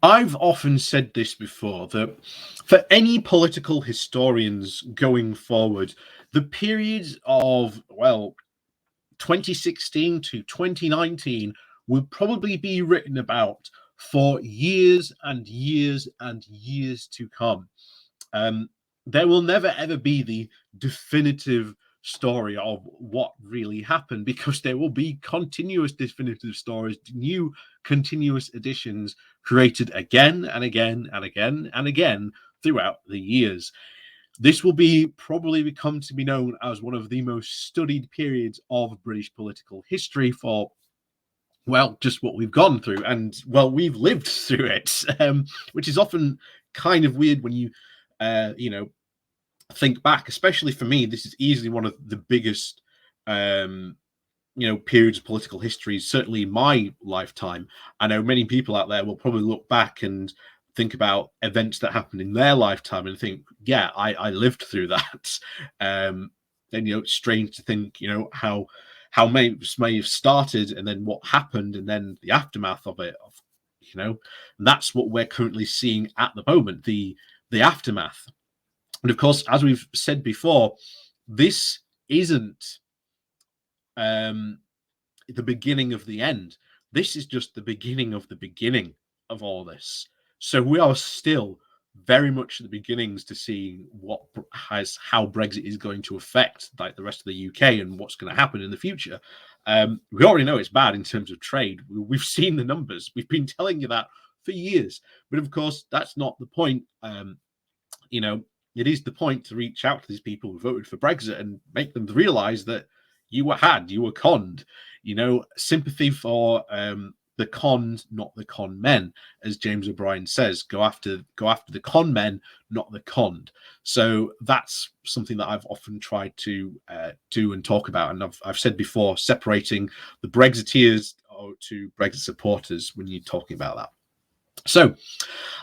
I've often said this before that for any political historians going forward, the periods of, 2016 to 2019 will probably be written about for years and years and years to come. Um, there will never ever be the definitive story of what really happened because there will be continuous definitive stories, new continuous editions created again and again and again and again throughout the years. This will be probably become to be known as one of the most studied periods of British political history for just what we've gone through, and we've lived through it, which is often kind of weird when you, you know, think back. Especially for me, this is easily one of the biggest, periods of political history, certainly in my lifetime. I know many people out there will probably look back and think about events that happened in their lifetime and think, yeah, I lived through that. And it's strange to think, how may have started and then what happened and then the aftermath of it. And that's what we're currently seeing at the moment, the aftermath. And of course, as we've said before, this isn't the beginning of the end. This is just the beginning of the beginning of all this. So we are still very much at the beginnings to see how Brexit is going to affect like the rest of the UK and what's going to happen in the future. We already know it's bad in terms of trade. We've seen the numbers. We've been telling you that for years. But of course, that's not the point. It is the point to reach out to these people who voted for Brexit and make them realize that you were conned. Sympathy for the conned, not the con men, as James O'Brien says. Go after the con men, not the conned. So that's something that I've often tried to do and talk about. And I've said before, separating the Brexiteers to Brexit supporters when you're talking about that. So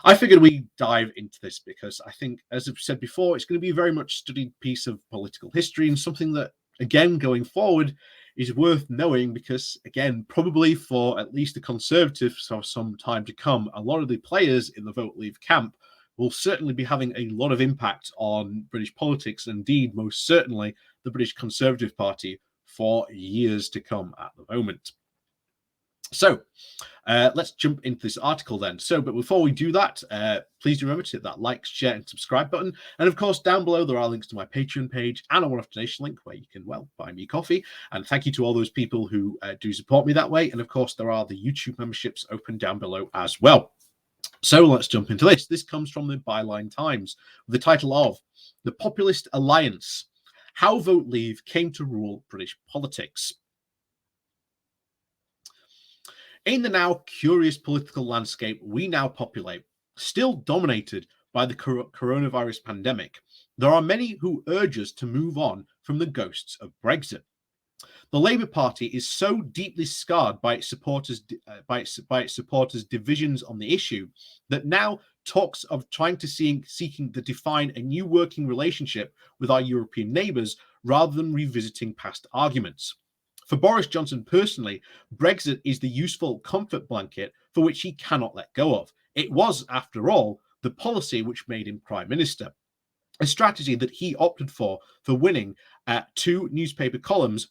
I figured we dive into this because I think, as I've said before, it's going to be a very much studied piece of political history and something that, again, going forward, is worth knowing because, again, probably for at least the Conservatives for some time to come, a lot of the players in the Vote Leave camp will certainly be having a lot of impact on British politics, and indeed, most certainly, the British Conservative Party for years to come at the moment. So let's jump into this article then. But before we do that, please remember to hit that like, share, and subscribe button. And of course, down below, there are links to my Patreon page and a one-off donation link where you can, buy me coffee. And thank you to all those people who do support me that way. And of course, there are the YouTube memberships open down below as well. So let's jump into this. This comes from the Byline Times with the title of The Populist Alliance, How Vote Leave Came to Rule British Politics. In the now curious political landscape we now populate, still dominated by the coronavirus pandemic, there are many who urge us to move on from the ghosts of Brexit. The Labour Party is so deeply scarred by its supporters' divisions on the issue that now talks of trying to seeking to define a new working relationship with our European neighbours rather than revisiting past arguments. For Boris Johnson personally, Brexit is the useful comfort blanket for which he cannot let go of. It was, after all, the policy which made him Prime Minister, a strategy that he opted for winning 2 newspaper columns,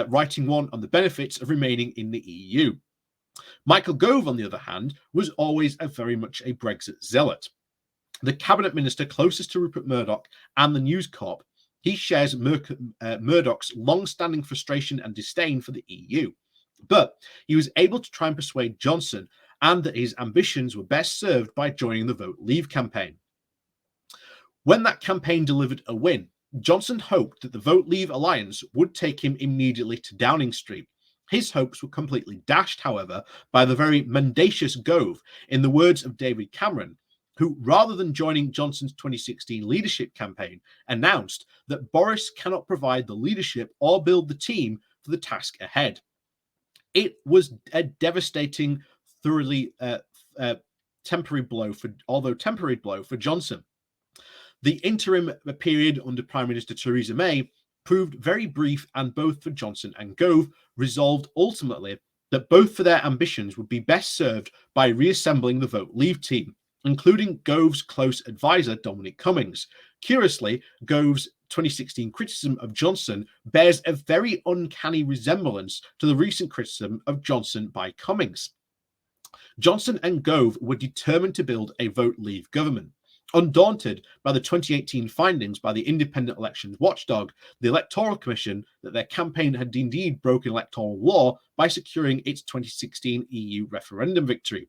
writing one on the benefits of remaining in the EU. Michael Gove, on the other hand, was always very much a Brexit zealot. The cabinet minister closest to Rupert Murdoch and the News Corp, he shares Murdoch's long-standing frustration and disdain for the EU. But he was able to try and persuade Johnson and that his ambitions were best served by joining the Vote Leave campaign. When that campaign delivered a win, Johnson hoped that the Vote Leave alliance would take him immediately to Downing Street. His hopes were completely dashed, however, by the very mendacious Gove, in the words of David Cameron, who, rather than joining Johnson's 2016 leadership campaign, announced that Boris cannot provide the leadership or build the team for the task ahead. It was a devastating, thoroughly temporary blow for Johnson. The interim period under Prime Minister Theresa May proved very brief, and both for Johnson and Gove resolved ultimately that both for their ambitions would be best served by reassembling the Vote Leave team, including Gove's close advisor Dominic Cummings. Curiously, Gove's 2016 criticism of Johnson bears a very uncanny resemblance to the recent criticism of Johnson by Cummings. Johnson and Gove were determined to build a Vote Leave government. Undaunted by the 2018 findings by the independent elections watchdog, the Electoral Commission, that their campaign had indeed broken electoral law by securing its 2016 EU referendum victory.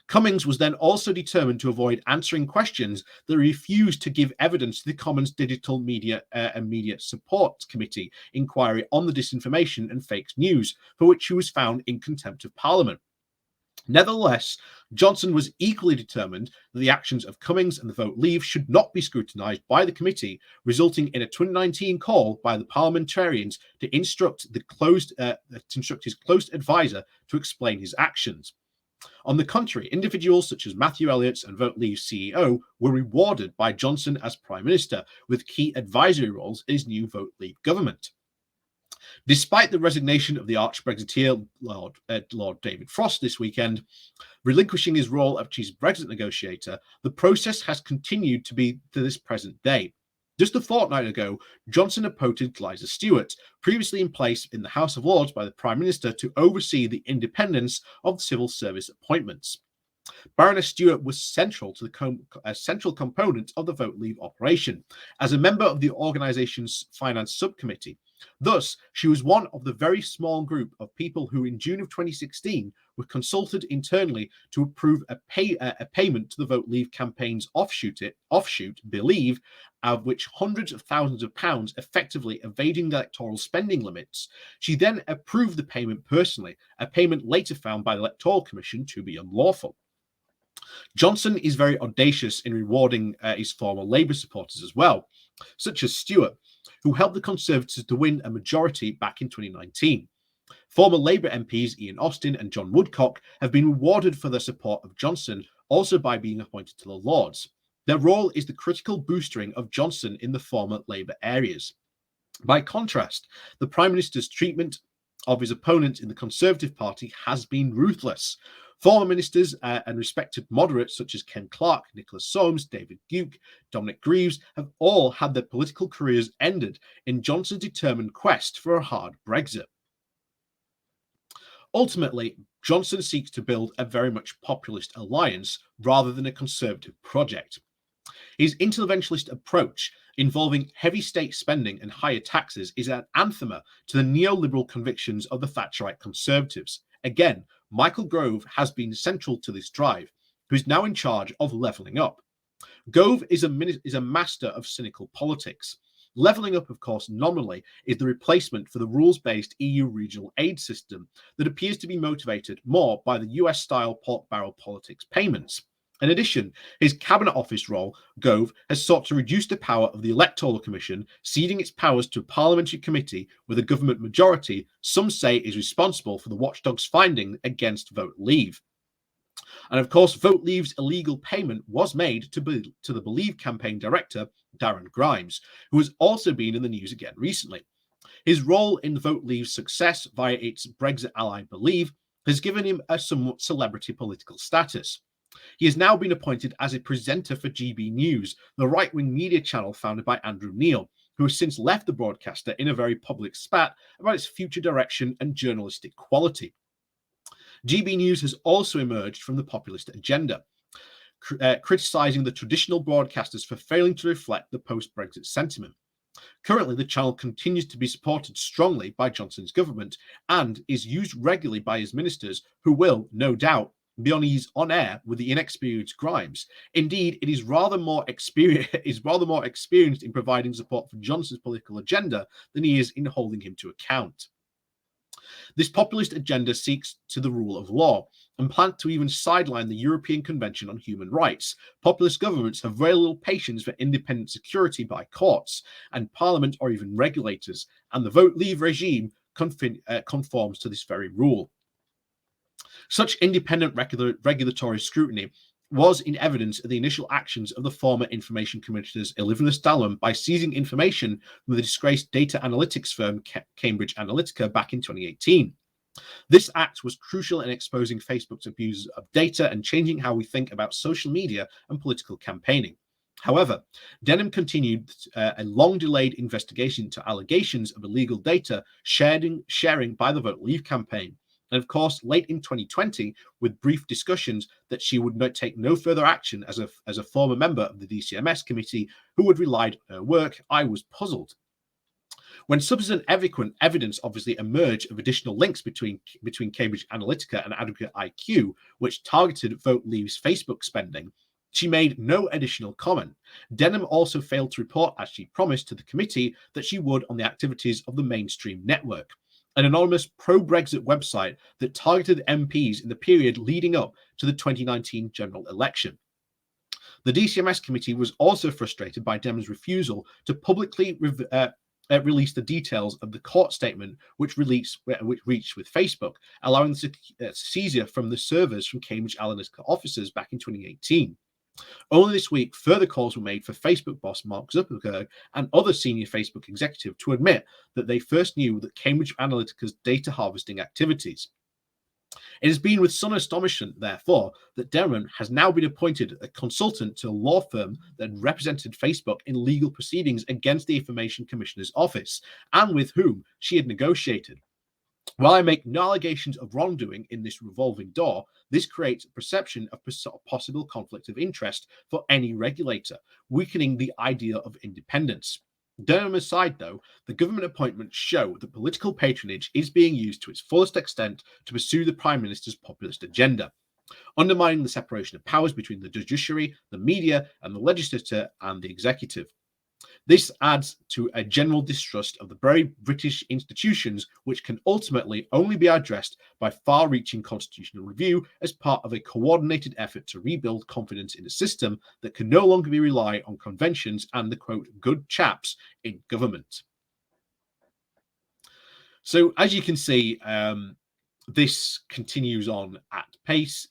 Cummings was then also determined to avoid answering questions that refused to give evidence to the Commons Digital Media and Media Support Committee inquiry on the disinformation and fake news, for which he was found in contempt of Parliament. Nevertheless, Johnson was equally determined that the actions of Cummings and the Vote Leave should not be scrutinised by the committee, resulting in a 2019 call by the parliamentarians to instruct his close advisor to explain his actions. On the contrary, individuals such as Matthew Elliott and Vote Leave CEO were rewarded by Johnson as Prime Minister with key advisory roles in his new Vote Leave government. Despite the resignation of the arch-Brexiteer Lord David Frost this weekend, relinquishing his role of chief Brexit negotiator, the process has continued to this present day. Just a fortnight ago, Johnson appointed Liza Stewart, previously in place in the House of Lords by the Prime Minister, to oversee the independence of civil service appointments. Baroness Stewart was central to a central component of the Vote Leave operation, as a member of the organisation's finance subcommittee. Thus, she was one of the very small group of people who, in June of 2016, were consulted internally to approve a payment to the Vote Leave campaign's offshoot, Believe, of which hundreds of thousands of pounds, effectively evading the electoral spending limits. She then approved the payment personally, a payment later found by the Electoral Commission to be unlawful. Johnson is very audacious in rewarding his former Labour supporters as well, such as Stewart, who helped the Conservatives to win a majority back in 2019. Former Labour MPs Ian Austin and John Woodcock have been rewarded for their support of Johnson, also by being appointed to the Lords. Their role is the critical boostering of Johnson in the former Labour areas. By contrast, the Prime Minister's treatment of his opponents in the Conservative Party has been ruthless. Former ministers and respected moderates such as Ken Clarke, Nicholas Soames, David Duke, Dominic Greaves have all had their political careers ended in Johnson's determined quest for a hard Brexit. Ultimately, Johnson seeks to build a very much populist alliance rather than a conservative project. His interventionist approach, involving heavy state spending and higher taxes, is an anathema to the neoliberal convictions of the Thatcherite Conservatives. Again, Michael Gove has been central to this drive, who is now in charge of levelling up. Gove is a master of cynical politics. Levelling up, of course, nominally is the replacement for the rules-based EU regional aid system that appears to be motivated more by the US-style pork barrel politics payments. In addition, his cabinet office role, Gove, has sought to reduce the power of the Electoral Commission, ceding its powers to a parliamentary committee with a government majority some say is responsible for the watchdog's finding against Vote Leave. And of course, Vote Leave's illegal payment was made to the Believe campaign director, Darren Grimes, who has also been in the news again recently. His role in Vote Leave's success via its Brexit ally Believe has given him a somewhat celebrity political status. He has now been appointed as a presenter for GB News, the right-wing media channel founded by Andrew Neil, who has since left the broadcaster in a very public spat about its future direction and journalistic quality. GB News has also emerged from the populist agenda, criticising the traditional broadcasters for failing to reflect the post-Brexit sentiment. Currently, the channel continues to be supported strongly by Johnson's government and is used regularly by his ministers, who will, no doubt, be on air with the inexperienced Grimes. Indeed, it is rather more experienced in providing support for Johnson's political agenda than he is in holding him to account. This populist agenda seeks to the rule of law and plans to even sideline the European Convention on Human Rights. Populist governments have very little patience for independent security by courts and parliament or even regulators, and the Vote Leave regime conforms to this very rule. Such independent regulatory scrutiny was in evidence of the initial actions of the former Information Commissioners Elivina Stalman by seizing information from the disgraced data analytics firm Cambridge Analytica back in 2018. This act was crucial in exposing Facebook's abuse of data and changing how we think about social media and political campaigning. However, Denham continued a long-delayed investigation into allegations of illegal data sharing by the Vote Leave campaign. And of course, late in 2020, with brief discussions that she would not take no further action as a former member of the DCMS committee who had relied on her work, I was puzzled. When subsequent evidence obviously emerged of additional links between Cambridge Analytica and Advocate IQ, which targeted Vote Leave's Facebook spending, she made no additional comment. Denham also failed to report, as she promised to the committee, that she would on the activities of the mainstream network, an anonymous pro-Brexit website that targeted MPs in the period leading up to the 2019 general election. The DCMS committee was also frustrated by Denham's refusal to publicly release the details of the court statement which reached with Facebook, allowing the seizure from the servers from Cambridge Analytica officers back in 2018. Only this week, further calls were made for Facebook boss Mark Zuckerberg and other senior Facebook executives to admit that they first knew that Cambridge Analytica's data harvesting activities. It has been with some astonishment, therefore, that Denham has now been appointed a consultant to a law firm that represented Facebook in legal proceedings against the Information Commissioner's office, and with whom she had negotiated. While I make no allegations of wrongdoing in this revolving door, this creates a perception of possible conflict of interest for any regulator, weakening the idea of independence. Denham aside, though, the government appointments show that political patronage is being used to its fullest extent to pursue the Prime Minister's populist agenda, undermining the separation of powers between the judiciary, the media, and the legislature and the executive. This adds to a general distrust of the very British institutions, which can ultimately only be addressed by far-reaching constitutional review as part of a coordinated effort to rebuild confidence in a system that can no longer be relied on conventions and the, quote, good chaps in government. So, as you can see, this continues on at pace.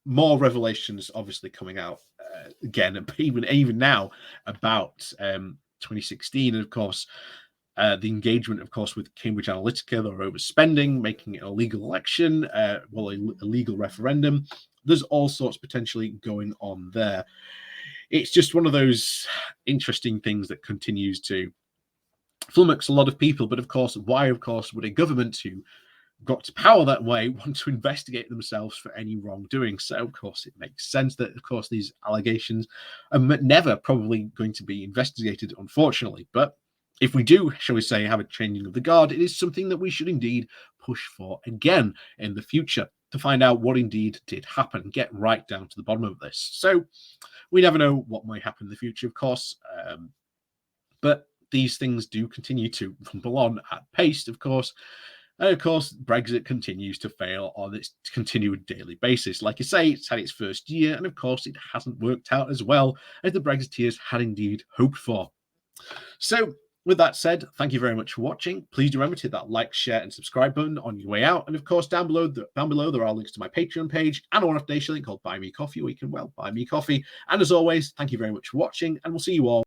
More revelations obviously coming out again, even now about 2016, and of course the engagement, of course, with Cambridge Analytica, they're overspending, making it a legal election, a legal referendum. There's all sorts potentially going on there. It's just one of those interesting things that continues to flummox a lot of people. But of course, why, of course, would a government who got to power that way want to investigate themselves for any wrongdoing? So of course it makes sense that of course these allegations are never probably going to be investigated, unfortunately. But if we do, shall we say, have a changing of the guard, it is something that we should indeed push for again in the future to find out what indeed did happen, get right down to the bottom of this. So we never know what might happen in the future, of course, but these things do continue to rumble on at pace, of course. And of course, Brexit continues to fail on its continued daily basis. Like I say, it's had its first year, and of course, it hasn't worked out as well as the Brexiteers had indeed hoped for. So, with that said, thank you very much for watching. Please do remember to hit that like, share, and subscribe button on your way out. And of course, down below there are links to my Patreon page and a one-off donation link called Buy Me Coffee, where you can, well, buy me coffee. And as always, thank you very much for watching, and we'll see you all